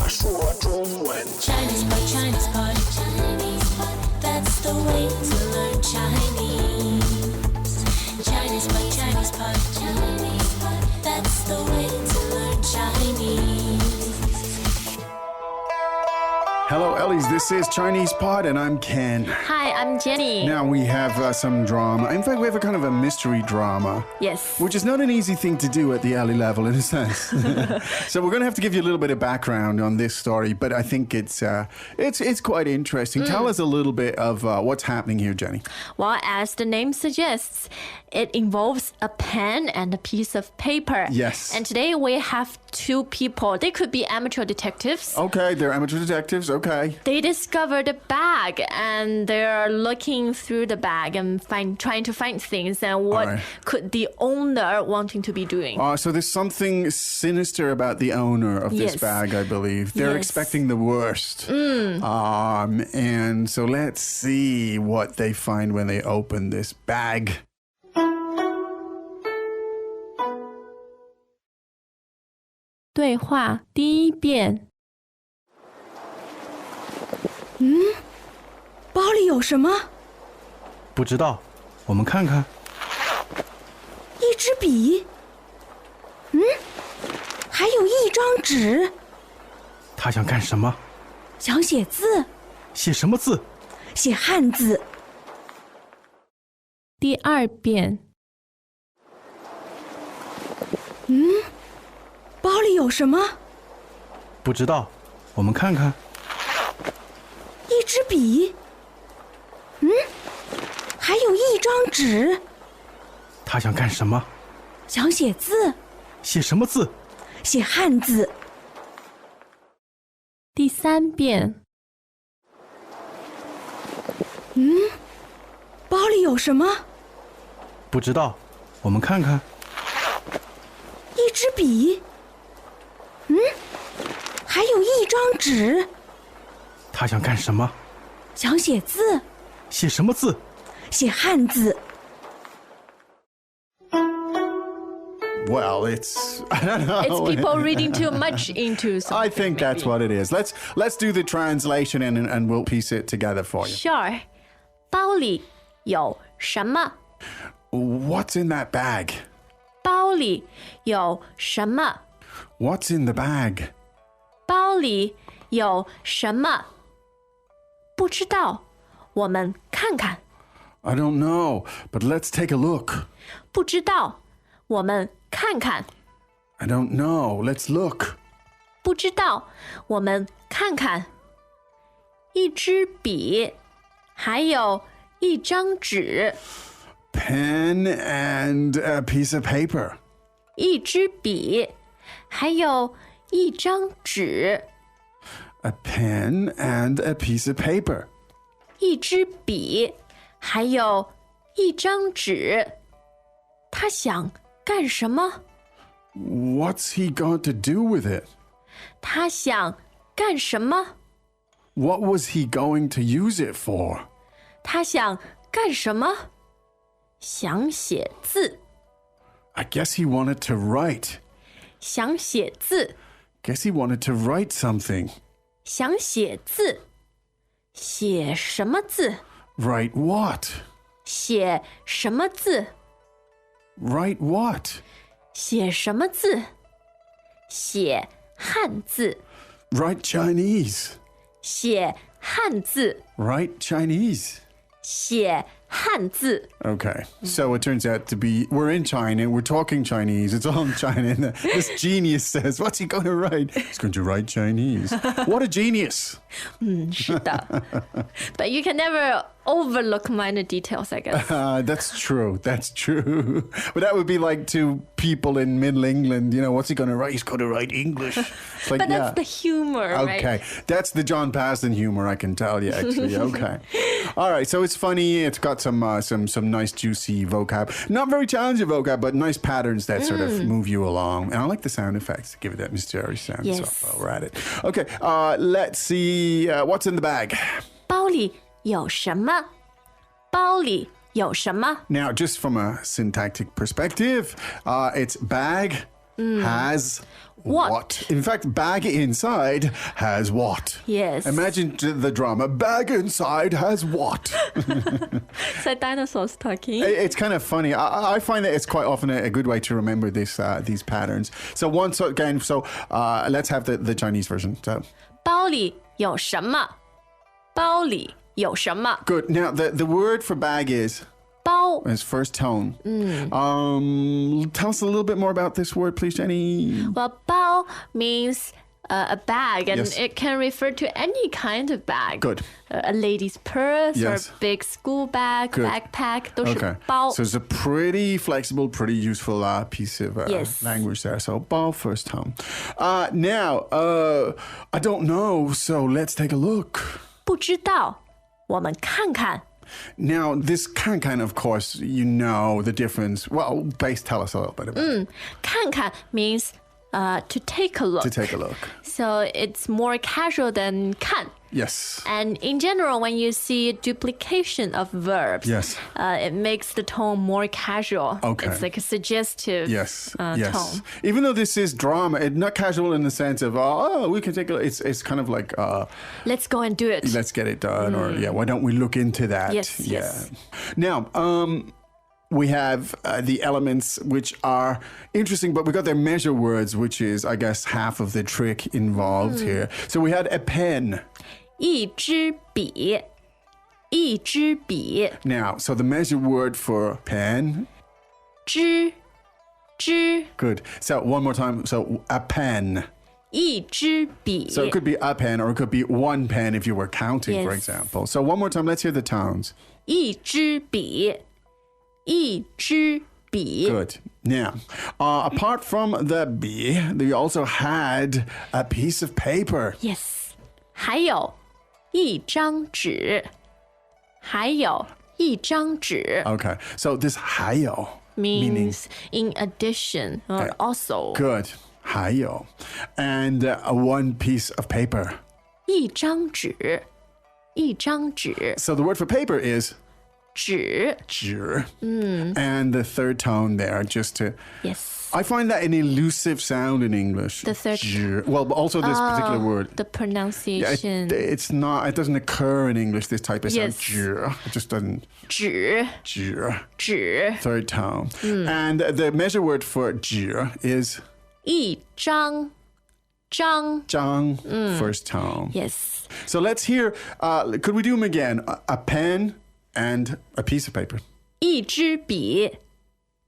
说中文。Chinese pot, Chinese pot, Chinese pot. That's the way to learn Chinese. Chinese pot, Chinese pot, Chinese pot. That's the way to learn Chinese. Hello, Ellies. This is Chinese Pod, and I'm Ken. Hi, I'm Jenny. Now we have some drama. In fact, we have a kind of a mystery drama. Yes. Which is not an easy thing to do at the Ellie level, in a sense. So we're going to have to give you a little bit of background on this story, but I think it's quite interesting. Tell us a little bit of what's happening here, Jenny. Well, as the name suggests, it involves a pen and a piece of paper. Yes. And today we have two people. They could be amateur detectives. Okay, they're amateur detectives. Okay. They discovered a bag and they're looking through the bag and trying to find things and what Alright. could the owner wanting to be doing. So there's something sinister about the owner of this Yes. bag, I believe. They're Yes. expecting the worst. And so let's see what they find when they open this bag. 对话第一遍。包里有什么？不知道，我们看看。一支笔。还有一张纸，他想干什么？想写字，写什么字？写汉字。第二遍。包里有什么？不知道，我们看看。一支笔。还有一张纸，他想干什么？想写字，写什么字？写汉字。第三遍。包里有什么？不知道，我们看看。一支笔。还有一张纸，他想干什么？想写字，写什么字？写汉字。Well, it's I don't know. It's people reading too much into something. I think that's what it is. Let's do the translation and we'll piece it together for you. Sure. 包里有什么？ What's in that bag? 包里有什么？ What's in the bag? 包里有什么？不知道，我们看看。 I don't know, but let's take a look. 不知道，我们看看。 I don't know, let's look. 不知道，我们看看。一支笔，还有一张纸。 Pen and a piece of paper. 一支笔，还有一张纸。 A pen and a piece of paper. 一支笔，还有一张纸。他想干什么？ What's he going to do with it? 他想干什么？ What was he going to use it for? 他想干什么？想写字， I guess he wanted to write. 想写字， Guess he wanted to write something. 想写字。写什么字？ Write what? 写什么字？ Write what? 写什么字？写汉字， Write Chinese. 写汉字， Write Chinese. 写汉字。 Okay, so it turns out to be we're in China, we're talking Chinese, it's all in China, and this genius says, what's he going to write? He's going to write Chinese. What a genius. 是的，But you can never overlook minor details, I guess. That's true, that's true. But that would be like to people in Middle England, you know, what's he going to write? He's going to write English. It's like, But that's the humor, right? Okay, that's the John Pasden humor, I can tell you, actually. Okay. All right, so it's funny. It's got some nice, juicy vocab. Not very challenging vocab, but nice patterns that sort of move you along. And I like the sound effects to give it that mysterious sound. Yes. So while we're at it. Okay, let's see. What's in the bag? 包里有什么？包里有什么？ Now, just from a syntactic perspective, it's bag has What? In fact, bag inside has what? Yes. Imagine the drama. Bag inside has what? So dinosaurs talking. It's kind of funny. I find that it's quite often a good way to remember these patterns. So once again, let's have the Chinese version. So 包里有什么？包里有什么？ good. Now the word for bag is 包 first tone. Tell us a little bit more about this word, please, Jenny. Well, 包 means a bag, and Yes. it can refer to any kind of bag. Good. A lady's purse Yes. or big school bag, Good. backpack, 都是 Okay. 包。 So it's a pretty flexible, pretty useful piece of Yes. language there. So 包 first tone. Now, I don't know, so let's take a look. 不知道，我们看看。 Now, this kind of course, you know the difference. Well, Base, tell us a little bit about it. 看看 means to take a look. To take a look. So it's more casual than 看. Yes. And in general, when you see duplication of verbs, Yes. It makes the tone more casual. Okay. It's like a suggestive Yes. tone. Even though this is drama, it's not casual in the sense of, we can take a look. It's kind of like, Let's go and do it. let's get it done, or why don't we look into that? Yes, Yeah. yes. Now, we have the elements which are interesting, but we got their measure words, which is, I guess, half of the trick involved here. So we had a pen. 一支笔，一支笔， Now, so the measure word for pen. 支，支， Good. So one more time. So a pen. 一支笔。 So it could be a pen, or it could be one pen if you were counting, for Yes. example. So one more time. Let's hear the tones. 一支笔，一支笔。 Good. Now, apart from the B, they also had a piece of paper. Yes，还有一张纸，还有一张纸 Okay. So this 还有 meaning means in addition or also. good. 还有 and one piece of paper. 一张纸，一张纸， So the word for paper is 纸。纸. And the third tone there, just to Yes. I find that an elusive sound in English. The third- 纸. Well, but also this particular word. The pronunciation. It's not. It doesn't occur in English. This type of sound. Yes. 纸. It just doesn't. 纸，纸. 纸， Third tone. And the measure word for 纸 is 一张，张。张. First tone. Yes. So let's hear. Could we do them again? A pen and a piece of paper. 一支笔，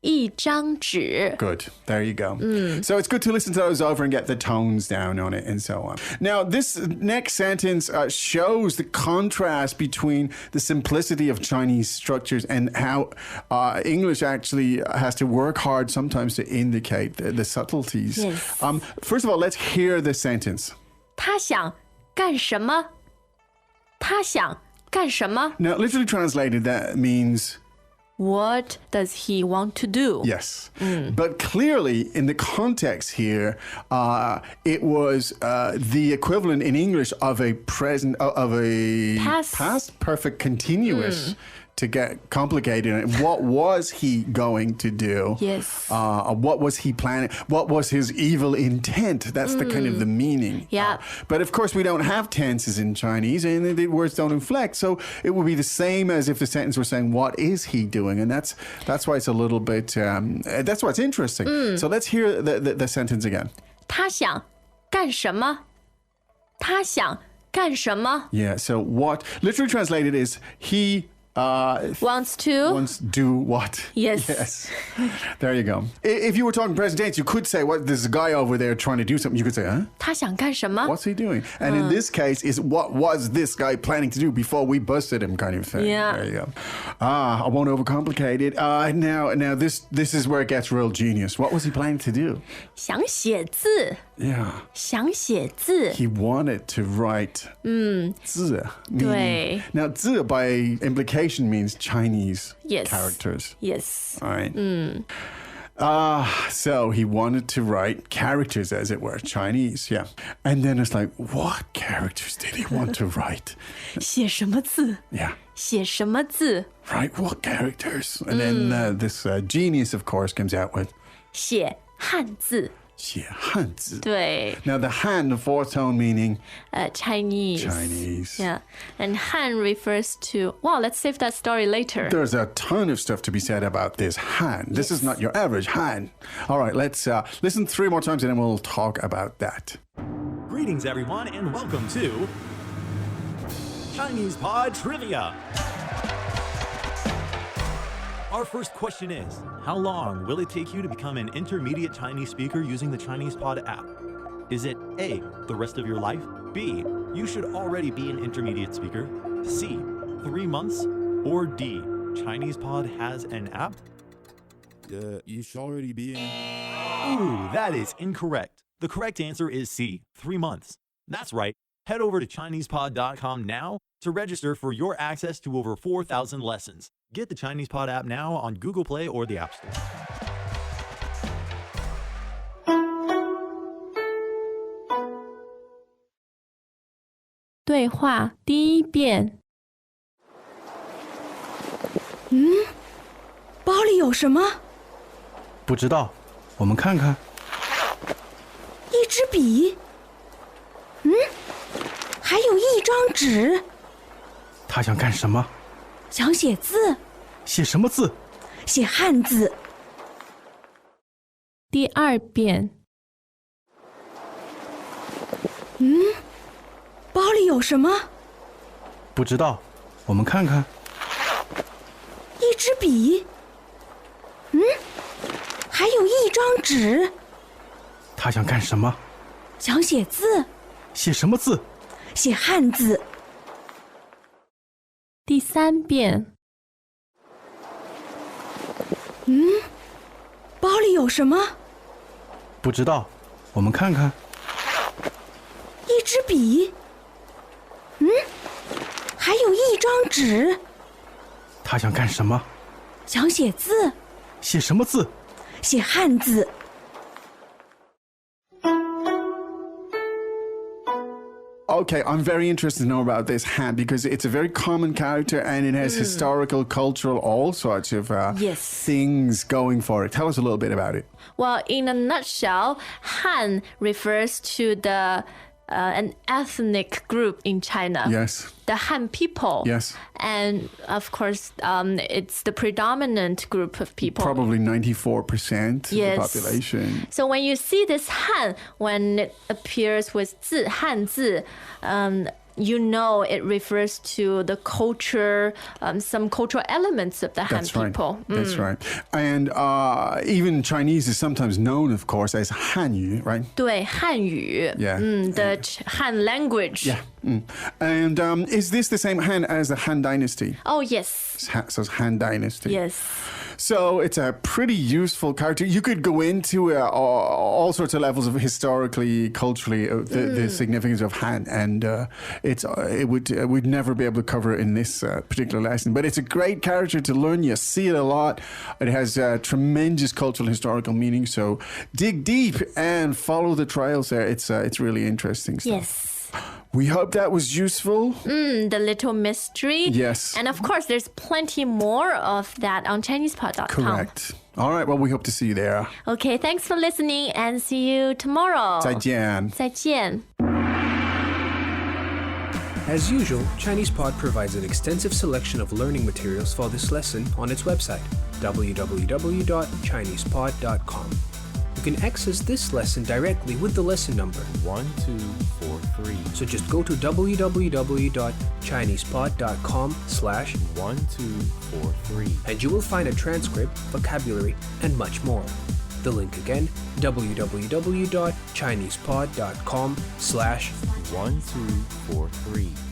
一张纸。 Good. There you go. So it's good to listen to those over and get the tones down on it and so on. Now, this next sentence shows the contrast between the simplicity of Chinese structures and how English actually has to work hard sometimes to indicate the subtleties. Yes. First of all, let's hear the sentence. 他想干什么？他想干什么 Now, literally translated, that means？What does he want to do? yes. But clearly, in the context here, it was the equivalent in English of a present, of a Past. perfect continuous. To get complicated, what was he going to do? Yes. What was he planning? What was his evil intent? That's the kind of the meaning. Yeah. But of course, we don't have tenses in Chinese, and the words don't inflect. So it would be the same as if the sentence were saying, "What is he doing?" And that's why it's a little bit. That's why it's interesting. So let's hear the sentence again. 他想干什么？他想干什么 Yeah. So what literally translated is he.？Wants to. Wants do what? Yes. Yes. There you go. If you were talking present tense, you could say, "What? There's a guy over there trying to do something." You could say, "Huh? 他想干什么 What's he doing?" And in this case, is what was this guy planning to do before we busted him, kind of thing. Yeah. There you go. I won't overcomplicate it. Now this is where it gets real genius. What was he planning to do? 想写字， Yeah. 想写字。 He wanted to write 字. 对。 Now 字 by implication means Chinese Yes. characters. Yes. All right. So he wanted to write characters, as it were, Chinese, yeah. And then it's like, what characters did he want to write? 写什么字？ Yeah. 写什么字？ Right, what characters? And then this genius, of course, comes out with 写汉字。写汉字。对 Now the Han, the fourth tone meaning Chinese. Chinese. Yeah. And Han refers to, well, let's save that story later. There's a ton of stuff to be said about this Han. This is not your average Han. All right, let's listen 3 more times and then we'll talk about that. Greetings, everyone, and welcome to Chinese Pod Trivia. Our first question is, how long will it take you to become an intermediate Chinese speaker using the Chinese Pod app? Is it A, the rest of your life? B, you should already be an intermediate speaker? C, 3 months? Or D, Chinese Pod has an app? You should already be in. Ooh, that is incorrect. The correct answer is C, 3 months. That's right. Head over to ChinesePod.com now to register for your access to over 4,000 lessons. Get the Chinese Pod app now on Google Play or the App Store. 对话第一遍。包里有什么？不知道，我们看看。一支笔。还有一张纸。他想干什么？想写字，写什么字？写汉字。第二遍。包里有什么？不知道，我们看看。一支笔。还有一张纸。他想干什么？想写字，写什么字？写汉字。第三遍。包里有什么？不知道，我们看看。一支笔。还有一张纸。他想干什么？想写字，写什么字？写汉字。Okay, I'm very interested to know about this Han because it's a very common character and it has historical, cultural, all sorts of Yes. things going for it. Tell us a little bit about it. Well, in a nutshell, Han refers to an ethnic group in China. Yes. The Han people. Yes. And of course, it's the predominant group of people. Probably 94% Yes. of the population. So when you see this Han, when it appears with 字, Han 字, you know it refers to the culture, some cultural elements of the Han That's right. people. That's right. And even Chinese is sometimes known, of course, as Hanyu, right? 对, 汉语. Yeah. The Han language. Yeah. And is this the same Han as the Han Dynasty? Oh, yes. So it's Han Dynasty. Yes. So it's a pretty useful character. You could go into all sorts of levels of historically, culturally, the significance of Han, and we'd never be able to cover it in this particular lesson. But it's a great character to learn. You see it a lot. It has tremendous cultural and historical meaning. So dig deep and follow the trails there. It's really interesting stuff. Yes. We hope that was useful. The little mystery. Yes. And of course, there's plenty more of that on ChinesePod.com. Correct. All right. Well, we hope to see you there. Okay, thanks for listening and see you tomorrow. 再见. 再见. As usual, ChinesePod provides an extensive selection of learning materials for this lesson on its website, www.chinesepod.com. You can access this lesson directly with the lesson number 1243. So just go to www.chinesepod.com/1243 and you will find a transcript, vocabulary, and much more. The link again, www.chinesepod.com/1243.